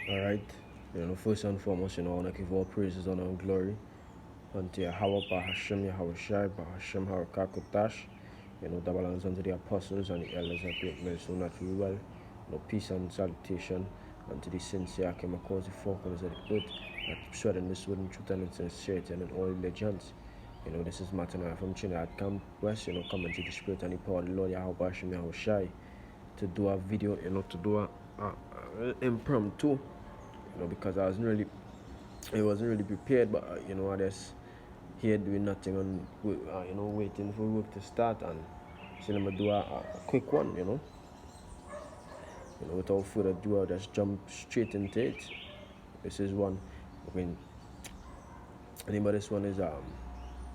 All right. First and foremost, I want to give all praises, honor, and glory unto Yahweh, Bahashem, Yahweh Shai, Bahashem, Harakakutash. Double honors unto the apostles and the elders that great men so naturally well. Peace and salutation unto the sincere came across the four corners of the earth that spreading this word in truth and in sincerity and in all diligence. This is Matana from Trinidad Camp West, coming to the spirit and the power of the Lord Yahweh, Bahashem, Yahweh Shai, to do a video, to do a impromptu, because it wasn't really prepared, but I just here doing nothing and waiting for work to start, and so I'm gonna do a quick one, without further ado. I'll just jump straight into it. This is one. The name of this one is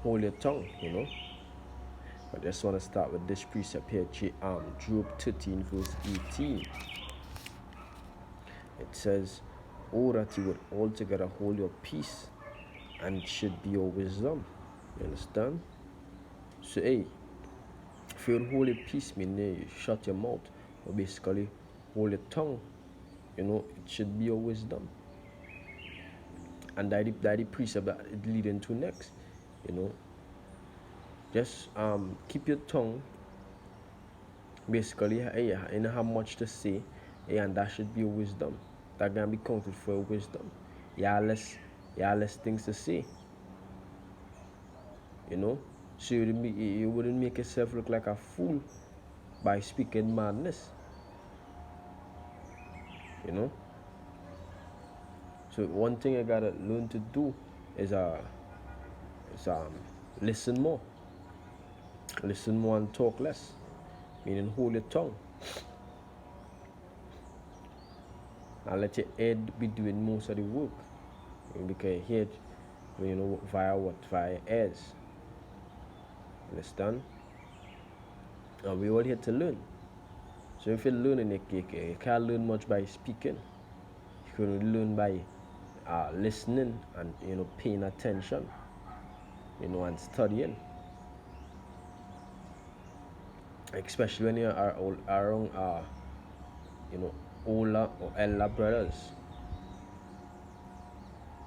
hold your tongue, I just want to start with this precept here, Job 13 verse 18. It says, "Oh, that you would altogether hold your peace, and it should be your wisdom." You understand? So, hey, if you hold your peace, meaning you shut your mouth, or basically hold your tongue, it should be your wisdom. And that the precept that it leading to next, just keep your tongue, basically, you know how much to say, and that should be your wisdom. That can be counted for your wisdom. Less things to say, so you wouldn't make yourself look like a fool by speaking madness, So one thing I gotta learn to do is listen more. Listen more and talk less. Meaning hold your tongue. And let your head be doing most of the work. Because your head, via what? Via ears. Understand? And we all here to learn. So if you're learning, you can't learn much by speaking. You can learn by listening and paying attention, and studying. Especially when you are around older or elder brothers.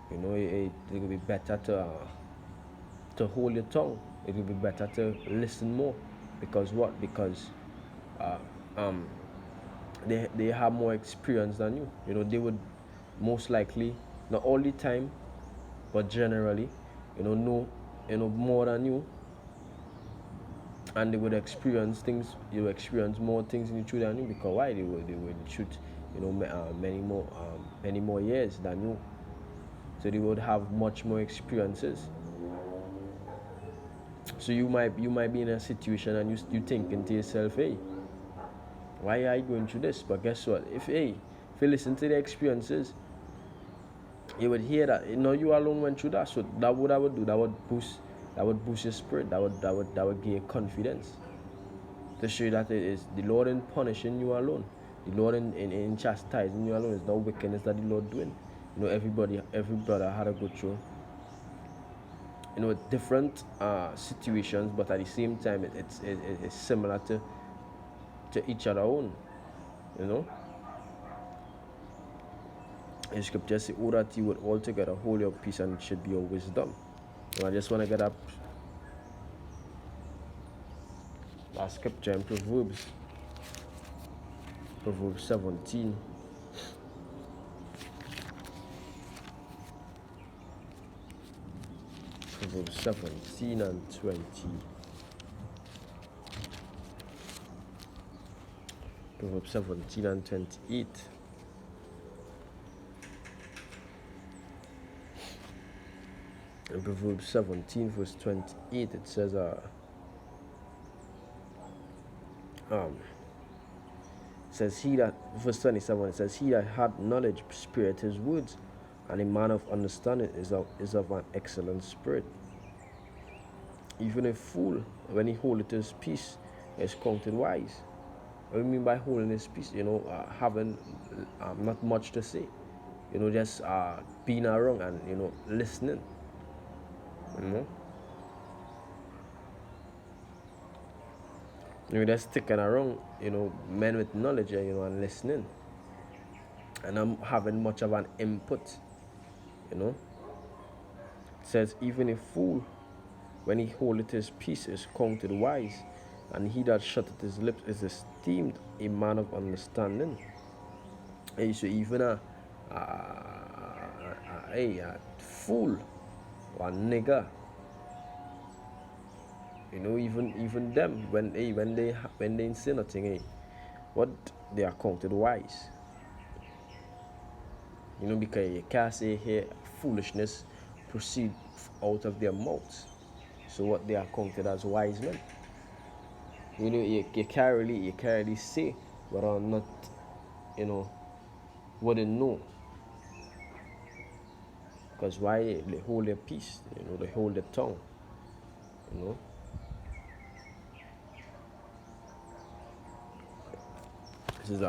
It will be better to hold your tongue. It will be better to listen more, because what? Because they have more experience than you. They would most likely, not all the time, but generally, know more than you, and they would experience things. You experience more things in the truth than you, because why? They would shoot many more years than you, so they would have much more experiences. So you might be in a situation and you thinking to yourself, hey, why are you going through this? But guess what? If you listen to the experiences, you would hear that you alone went through that. So that would do, that would boost your spirit. That would give you confidence, to show you that it is the Lord in punishing you alone. The Lord in chastising you alone. It's not wickedness that the Lord doing. Every brother had to go through different situations, but at the same time it's similar to each other own. The scripture says, "Oh, that you would altogether hold your peace, and it should be your wisdom." I just want to get up that scripture in Proverbs 17. Proverbs 17 and 20. Proverbs 17 and 28. In Proverbs 17 verse 28, it says, he that, verse 27, it says, "He that hath knowledge spirit his words, and a man of understanding is of an excellent spirit." Even a fool, when he holdeth his peace, is counted wise. What do you mean by holding his peace? Having not much to say. Just being around and listening. Just sticking around, men with knowledge, and listening. and I'm having much of an input, you know. It says, even a fool, when he holdeth his peace, is counted wise, and he that shutteth his lips is esteemed a man of understanding. Hey, so even a fool or a nigger, even them, when they say nothing, what they are counted wise. Because you can't say here foolishness proceed out of their mouths. So what they are counted as wise men. You can't really say whether or not, you know, what they know. Because why they hold their peace, they hold their tongue, you know. This is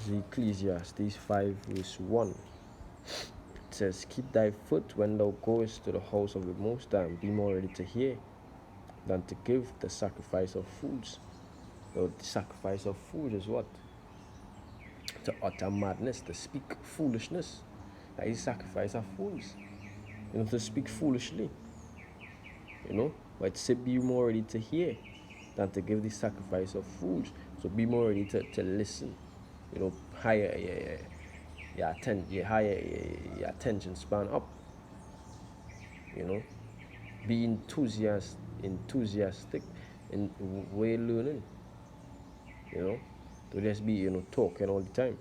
Ecclesiastes 5 verse 1. It says, keep thy foot when thou goest to the house of the Most High, and be more ready to hear than to give the sacrifice of fools. The sacrifice of fools is what? To utter madness, to speak foolishness. That is sacrifice of fools. To speak foolishly. But it said be more ready to hear than to give the sacrifice of fools. So be more ready to listen. Higher your attention span up. Be enthusiastic in way learning. To just be talking all the time.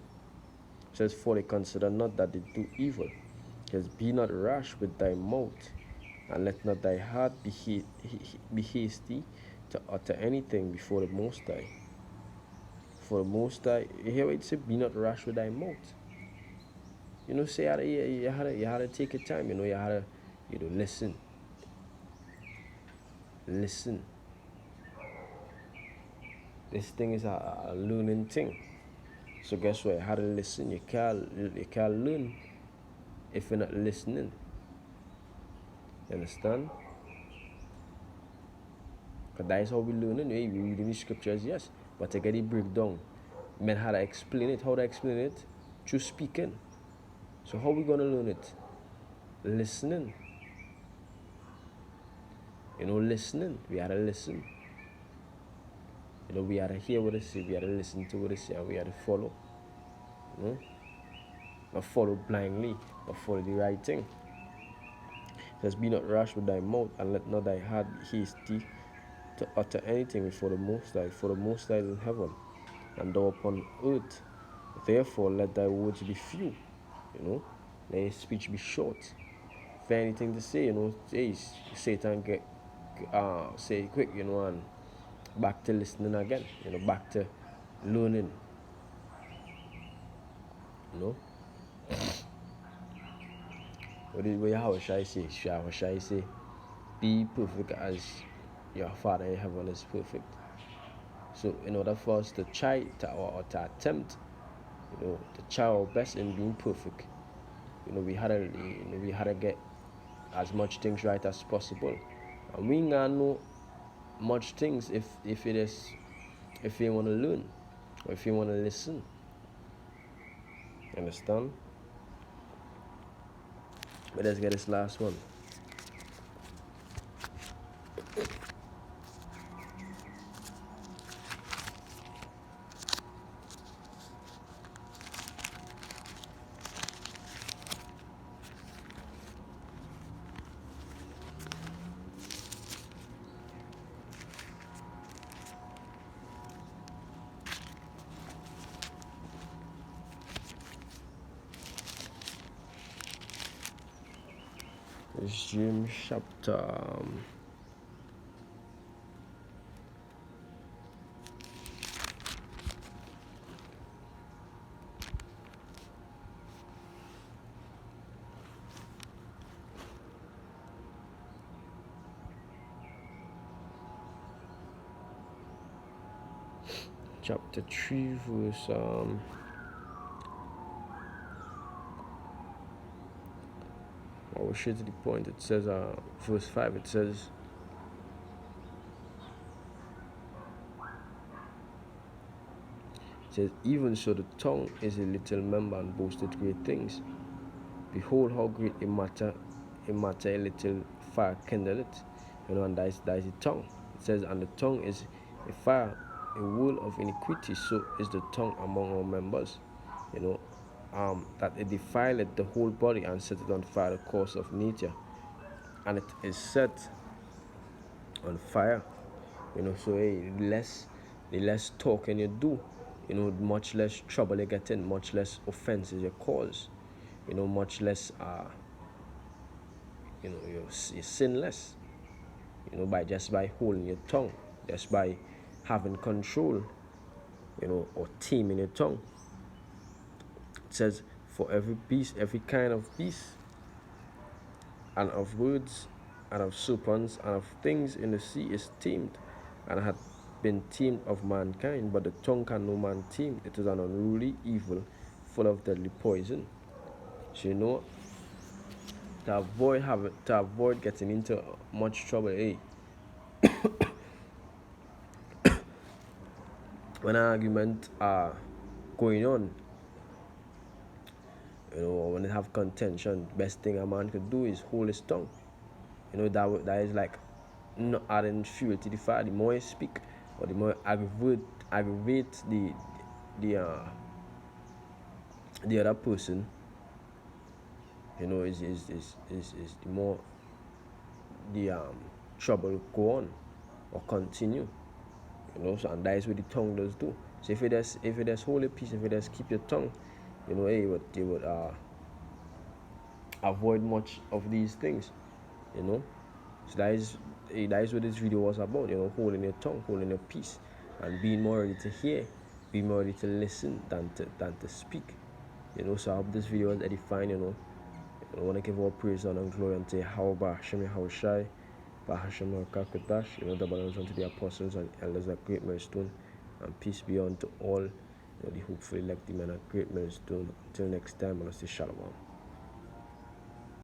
It says, for they consider not that they do evil. It says, be not rash with thy mouth, and let not thy heart be hasty to utter anything before the Most High. For the Most High, you hear what it says, be not rash with thy mouth. Say you had to take your time. You had to listen. Listen. This thing is a learning thing. So guess what? You had to listen. You can't learn if you're not listening. You understand? Because that is how we learn. We read in the scriptures, yes. But to get it breakdown, men how to explain it. How to explain it? Through speaking. So how we gonna learn it? Listening. Listening. We had to listen. We had to hear what they say. We had to listen to what they say, and we had to follow. Not follow blindly, but follow the right thing. It says, be not rash with thy mouth, and let not thy heart be hasty to utter anything before the Most High. For the Most High is in heaven, and thou upon earth. Therefore let thy words be few. Let your speech be short. If anything to say, Satan get say it quick, and back to listening again, back to learning. How shall I say? How shall I say? Be perfect as your Father in heaven is perfect. So in order for us to try or to attempt, to try our best in being perfect, we had to get as much things right as possible. And we ain't gonna know much things if you want to learn or if you want to listen. Understand? But let's get this last one. It's James chapter chapter 3, verse I will straight to the point. It says verse 5, it says, even so the tongue is a little member and boasteth great things. Behold how great a matter a little fire kindleth. And that is the tongue. It says, and the tongue is a fire, a wheel of iniquity, so is the tongue among our members. That it defileth the whole body and setteth on fire the course of nature. And it is set on fire. So the less talking you do, much less trouble you get in, much less offenses you cause, much less you're sinless, by holding your tongue, just by having control, or taming your tongue. It says, for every beast, every kind of beast, and of birds, and of serpents, and of things in the sea is tamed, and hath been tamed of mankind, but the tongue can no man tame. It is an unruly evil, full of deadly poison. So to avoid getting into much trouble, when an argument are going on, when they have contention, best thing a man could do is hold his tongue. That is like not adding fuel to the fire. The more you speak, or the more aggravate the other person, is the more the trouble go on or continue. So, and that is what the tongue does do. So if it does hold a peace, if it does keep your tongue, you would avoid much of these things. So that is what this video was about. Holding your tongue, holding your peace, and being more ready to hear, being more ready to listen than to speak. So I hope this video was edifying. I want to give all praise and glory unto Yahweh Hashem Yahushai, Bahashem Harakakotash, double honors unto the apostles and elders at Great Millstone, and peace be unto all, the hopefully elect the men at Great Millstone. Until next time, I say Shalom.